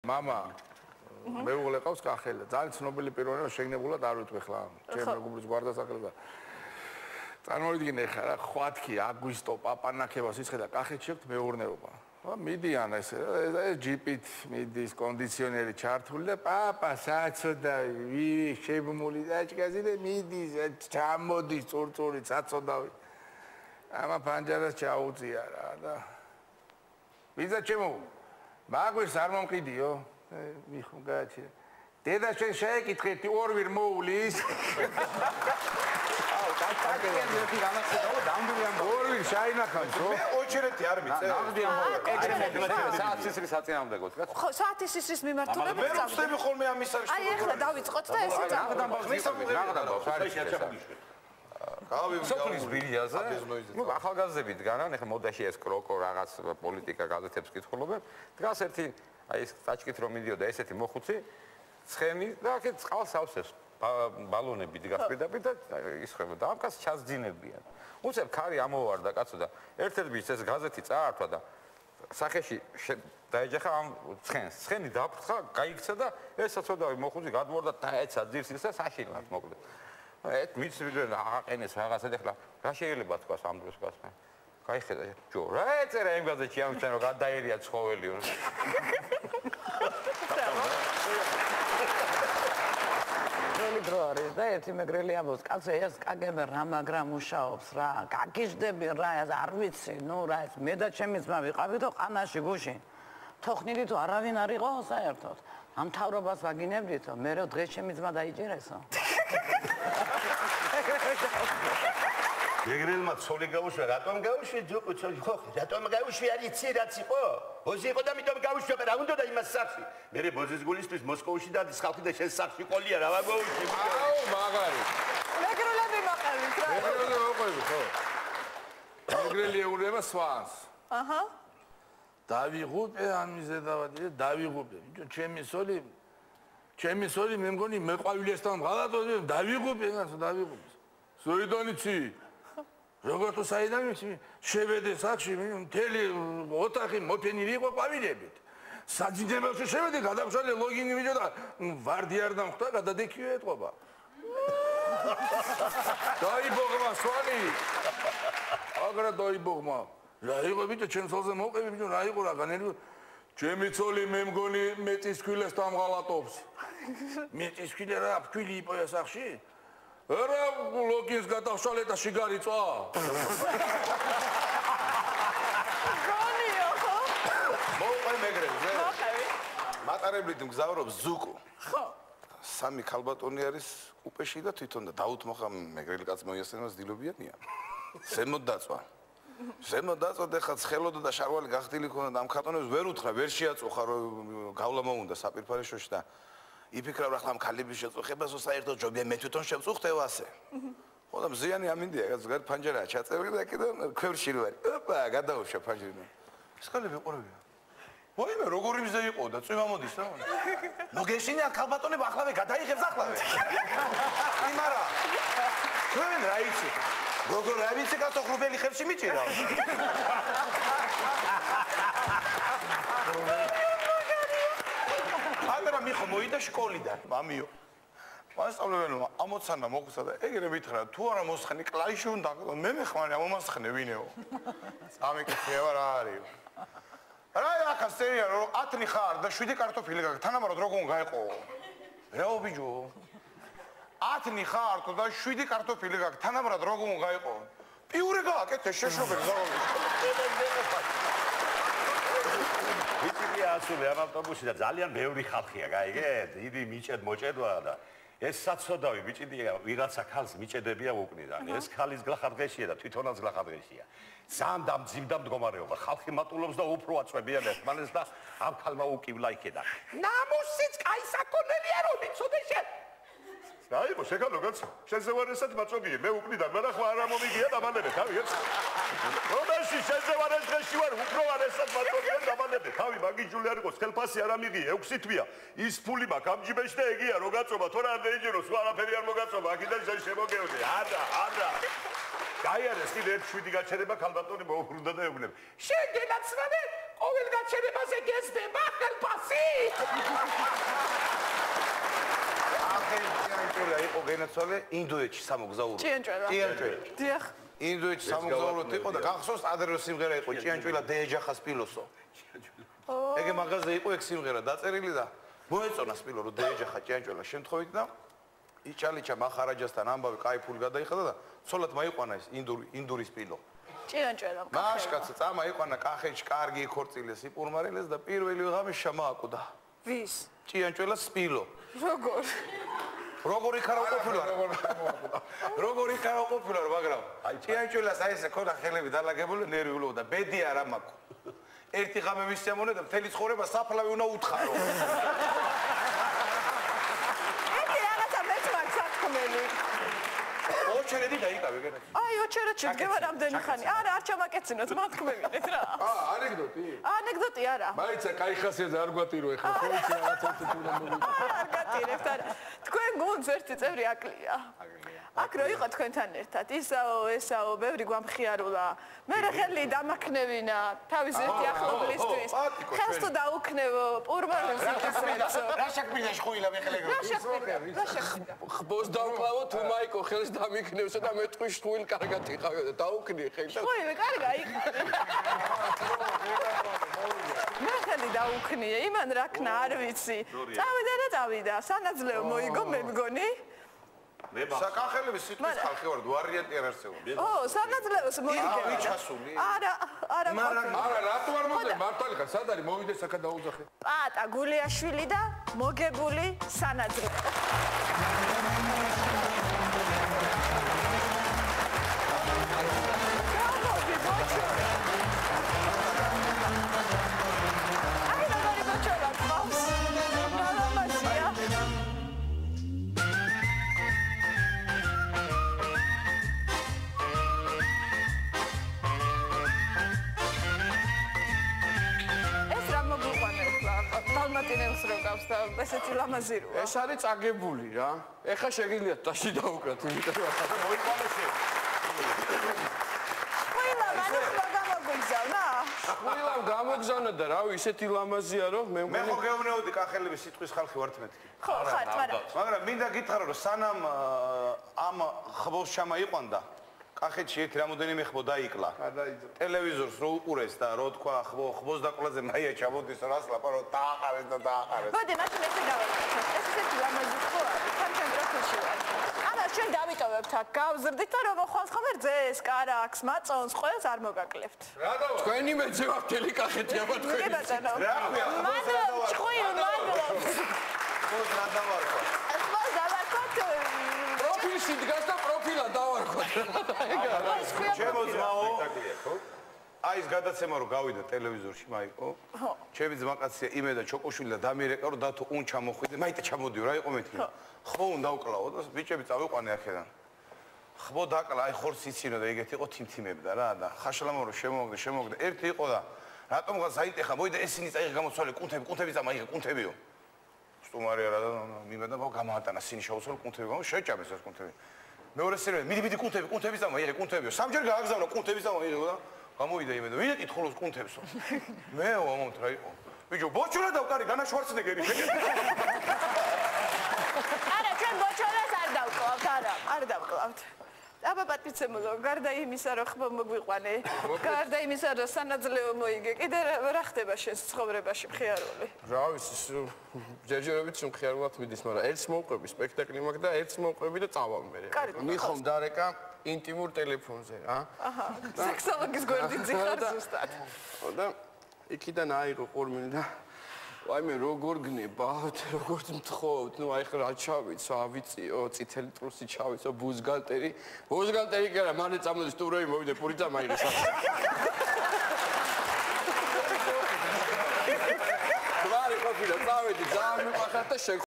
მამა მეუღლე ყავს კახელი. ძალიან ცნობილი პიროვნება შეგნებულად არ ვიტყვი ხლა. ჩემ მეგობრის გვარდასახელს და წარმოვიდგინე ხა რა ხვათქი აგვისტო პაპანაკებას იცხედა კახეთში აქვს მეურნეობა. მიდიან ეს ჯიპით მიდის კონდიციონერი ჩართული და პაპა საცოდავი შებმული დაჭკაზი და მიდის ჩამოდის წურწური საცოდავი. ამა პანჯარას ჩაუწია რა და ვიზა ჩემო მაგვირს არ მომყიდიო მიხომ გააჩერე დედა შენ შეეკითხეთ ორ ვირ მოულის ორი შაინახანსო მე ოჩერეთი არ მიწე საათის საწინააღმდეგოდ ხო საათის ისრის მიმართულებით მე ვწდები ხოლმე ამის არის აი ახლა დავიწყოთ და ესე სოფლის ბილიაზე ნუ ახალგაზრდები დგანან ეხლა მოდაში ეს კროკო რაღაც პოლიტიკა გაზეთებს კითხულობენ დგას ერთი აი ეს წაჭკით რომ მიდიოდა ესეთი მოხუცი ცხენი და აქეთ წყალს ავსებს ბალონები დგას პირდაპირ და ისხება და ამ კაცს ჩასძინებიან უცებ ქარი ამოვარდა კაცო და ერთ-ერთ ბიჭს ეს გაზეთი წაართვა და სახეში დაეჯახა ამ ცხენს ცხენი დაფრთხა გაიქცა და ეს საწოდავი მოხუცი გადმორდა დაეცა ძირს და საშინლად მოკლედ ეთ მიცვიდნენ აყენეს რაღაცა და ახლა რა შეიძლება თქვას ამ დროს გასმა გაიხედა ჯო რა ეწერა იმ გაზეთში ამისთან რომ გადაერია ცხოველიო მეგრელი დრო არის და ერთი მეგრელი ამბობს კაცო ეს კაგები რა მაგრამ მუშაობს რა გაგიჟდები რა ეს არ ვიცი ნუ რა ეს მე და ჩემი ძმა ვიყავით ყანაში გუში თოხნილი თუ არავინ არ იყო საერთოდ ამ თავრობას ვაგინებდითო მე რო დღეს ჩემი ძმა დაიჭირესო მეგრელმა ცოლი გაუშვა რატომ გაუშვი ჯოკო ცოლი ხო რატომ გაუშვი არ იცი რაც იყო ბოზი იყო და მიტომ გაუშვი რა უნდა და იმას სახში მე ბოზის გულისთვის მოსკოვში და ხალხი და შენ სახში ყოლია რა ვაგოუშვი აუ მაგარი მეგრელები მაყევით რა მეგრელი მოყვები ხო მეგრელი ეურება სვანს აჰა დავიღუპე ამიზე დავადი დავიღუპე ბიჭო ჩემი სოლი მე მგონი მეყვავილესთან ღალატო დავიღუპე გასო დავიღუპე სოიდანიცი როგორ თუ საიდან შევედე სახში მთელი ოთახი მოფენილი იყო ყვავილებით საძინებელში შევედე გადავშალე ლოგინი ვიდეო და ვარდი არ დამხვდა გადადექიო ეთყობა დაიბოღმა სვანი აგრა დაიბოღმა რა იყო ბიჭო ჩემ ცოლზე მოყევი ბიჭო რა იყო რა განელი ჩემი ცოლი მე მგონი მეტის ქვილეს დამღალატობს მეტის ქვილე რა ფქვილი იპოია სახში რა ლოგინს გადავშალე და შიგარი წვა გონიო ხო მოყევი მეგრელზე მოყევი მატარებლით მგზავრობს ზუკო ხო სამი ქალბატონი არის კუპეში და თვითონ და დაუთმახა მეგრელი კაც მოიასწრება დილობიანია ზემოთ დაწვა და ხა ცხელოდა და შარვალი გახდილი ქონდა და ამ ქალბატონებს ვერ უთხრა ვერ შეაწუხა რომ გავლა მოუნდა საპირფარეშოში და იფიქრა რა ხლა მქალების შეწუხებას საერთოდ ჯობია მე თვითონ შევწუხდეო ასე ხო და მზიანი ამინდია კაც გარ ფანჯარა ჩაწევრი და კიდე ქვევრში ვარ ოპა გადაუშვა ფანჯრიდან ეს ქალები ყურებია ვაიმე როგორი მზე იყო და წვიმა მოდის რა მოგეშინია ქალბატონები ახლავე გადაიღებს ახლავე იმარა თქვენ რა იცი როგორ რა ვიცი კაცო ხრუბელი ხევში მიჭირა ანდრა მიხო მოიდა სკოლიდან მამიო მასწავლებელმა ამოცანა მოხსა და ეგრე მითხრა თუ არა მოსხენი კლასში უნდა მე მეხმარი ამომასხნე ვინეო ამიკითხება რა არის რა ახლა სერია რომ 10 ხარ და 7 კარტოფილი გაქვს თანამარად როგორ გაიყო რაო ბიჭო 10 ხარ და 7 კარტოფილი გაქვს თანამარად როგორ გაიყო პიურე გააკეთე შეშობენ ვიცი ასული ამ ავტობუსში და ძალიან ბევრი ხალხია გაიგეთ დიდი მიჭედ მოჭედვა და ეს საცოდავი ბიჭიდია ვიღაცა ქალს მიჭედებია უკნიდან ეს ქალის გლახადღეშია და თვითონაც გლახადღეშია ძალიან დამძიმდა მდგომარეობა ხალხი მატულობს და უფრო აწვებიან ერთმანეთს და ამ ქალმა უკივლა იქედა ნამუსიც კაი საქონელია რომ იცოდე შენ რაიბო შეგანო კაცო შენზე ვარ ესეთ მაწვებიე მე უკნიდან მე ახლა არ მომიგია დამანებე თავი ეს რომელში შენზე ვარ ეს დღეში ვარ უფრო არ ესეთ მაწვებიე დამანებე თავი მაგიჯული არ იყოს ხელფასი არ ამიღია 6 თვია ის ფული მაქვს ამ ჯიბეში და ეგია რო გაწობა თორე არ დაიჯერო სხვა არაფერი არ მოგაწობა აქედან შენ შემოგევნე არა გაიარეს კიდე 7 გაჩერება ქალბატონი მოუბრუნდა და ეუბნება შენ გენაცვალე ყოველ გაჩერებაზე გესდება ხელფასი. ჭიანჭველა იყო გენაცვალე ინდოეთში სამოგზაუროდ. ჭიანჭველა. დიახ. ინდოეთში სამოგზაუროდ იყო და გახსოვს ადრე სიმღერა იყო ჭიანჭველა დეეჯახა სპილოსო. ეგე მაღაზია იყო ეგ სიმღერა დაწერილი და მოეწონა სპილო რომ დეეჯახა ჭიანჭველა შემთხვევით და იჭალიჩა მახარაჯასთან ამბავი кайფული გადაიხადა და ცოლად მაიყვანა ეს ინდური სპილო. ჭიანჭველა. მაშკაცი წამაიყვანა კახეთში კარგი იქორწილეს იპურმარილეს და პირველი ღამე შამააკუდა. ვის? ჭიანჭველა სპილო. როგორ? როგორი ხარ ყოფილა? როგორი ხარ ყოფილა, მაგრამ ჭიანჭველას აი ესე ქონდა ხელები დალაგებული ნერვიულობდა, ბედი არა მაქვს. ერთი ღამე მისცემონე და მთელი ცხოვრება საფლავი უნდა უთხარო. ერთი რაღაცა მეც მაქვს სათქმელი. ოჩერედი დაიკავე გეტყვი. აი ოჩერეთში დგება რამდენი ხანი? არა, არ ჩამაკეცინოთ, მათქმევინეთ რა. ანეკდოტი? ანეკდოტი არა. მაიცა кай ხასიათზე არ გვატირო ეხლა ხო იცი რაღაცა თუნდა მოგიწევ. არ გატირებთ არა. თქვენ გუნდს ერთი წევრი აკლია. აქ რო იყო თქვენთან ერთად, ისაო, ესაო, ბევრი გვამხიარულა. მე რა ხელი დამაქნევინა თავის ერთი ახლობლისთვის. ხელს თუ დაუქნევო, პურმანებს იქნებო. რა შექმნა შხუილა მე ხელეგრო. რა შექმნა? ხბოს დავკლავო თუ მაიკო ხელს დამიქნევსო და მე ტყვის შხუილ კარგად იყავე და დაუქნიე ხელს. ხუილე კარგა იქ. მე ხელი დაუქნიე, იმან რა ქნა არ ვიცი. წავიდა და წავიდა. სანაძლეო მოიგო მე მგონი. საკახელების სიტყვის ხალხი ვარ, ვარიანტი არ არსებობს. ო, სანაძლეოს მოიგე. ვიჩასული? არა, არა. არა, რატო არ მოძე მართალი ხარ, სად არის მოვიდე საკა დაუძახე. პატა გულიაშვილი და მოგებული სანაძლეო. დალმატინელს რო გავს და ესეთი ლამაზი როა. ეს არის წაგებული რა. ეხა შეგიძლია ტაში დაუკრათ, იმიტომ რომ ახლა მოიყვანეს. ხუილა მანახლა გამოგზავნა? ხუილამ გამოგზავნა და რავი, ისეთი ლამაზია რომ მე მე ხო გეუბნეოდი კახელების სიტყვის ხალხი ვართ მეთქი. ხო, ხარ, მაგრამ მინდა გითხრა რომ სანამ ამ ხბოს ჩამაიყვანდა კახეთში ერთი რამოდენიმე ხბო დაიკლა. ტელევიზორს რო უყურეს და რო თქვა ხბოს დაკლაზე მაია ჩამოდის რას ლაპარო დააყარეს და დააყარეს. მოდი მაშინ ესე გავაკეთოთ. ეს ისეთი ლამაზი ხო არის, თან დროშში ვარ. ანა ჩვენ დავიტოვებთ აქ, გავზრდით და რომ ხვალს ხომ ძეს, კარაქს, მაწონს, ყველს არ მოგაკლებთ. თქვენი მეძე ვარ თელი კახეთი აბა თქვენი. რა ქვია? მადლობ, ჭყვიო, მადლობ. ხბოს რა დავარქვა? ხბოს დავარქოთ. პროფილში დგას და პროფილა დავარქვა. ჩემო ძმაო, აი ეს გადაცემა რომ გავიდა ტელევიზორში მაიკო. ჩემი ძმაკაცია იმედა ჩოკოშვილი და დამირეკა რომ დათო უნ ჩამოხვიდე, მაიტა ჩამოდიო რა იყო მეთქი. ხო უნდა დავკლავო და ბიჭები წავიყვანე აქედან. ხბო დაკლა, აი ხორცი იცინო და ეგეთი იყო თიმთიმებდა რა და ხაშლამო რომ შემოგდა. ერთი იყო და რატომღაც აიტეხა, მოიდა ესენი წაიღე გამოცვალე კუნთები წამაიღე კუნთებიო. სტუმარი არა და მიმედა გამაატანა სინი შეუსწრო კუნთები გამო შეჭამეს ეს კუნთები. მეორე სერვე მიდი კუნთები წამაიღე კუნთებიო. სამჯერ გააგზავნა კუნთები წამაიღე და გამოვიდა იმედა. ვინ ეკითხულოს კუნთებსო? მე ვამონთ რა იყო. ბიჭო ბოჭურა დავკარი განა შვარცნეგერი. არა, ჩვენ ბოჭორას არ დავკლავთ, არ დავკლავთ. აბა პატიცემულო, გარდა იმისა, რომ ხბო მოგვიყვანე, გარდა იმისა, რომ სანაძლეო მოიგე, კიდე რა ხდება შენს ცხოვრებაში მხიარული? რა ვიცი, ჯერჯერობით სიმხიარულად მიდის, მაგრამ ერთს მოვყვები სპექტაკლი მაქვს და ერთს მოვყვები და წავალ მე. მიხომ დარეკა ინტიმურ ტელეფონზე, რა. აჰა. სექსოლოგის გვერდით ხარ ზუსტად. და იქიდან აიღო ყურმილი და აი მე როგორ გნებავთ, როგორ მთხოვთ, ნუ აი ხა რა ჩავიცო, ავიწიო, წითელი ტრუსი ჩავიცო, ბუზგალტერი კი არა, მანე წამოდის ტურები მოვიდე პური წამაიღე სახე. გვარი ყოფილა, წავედი, ძალიან მიყვარხარ და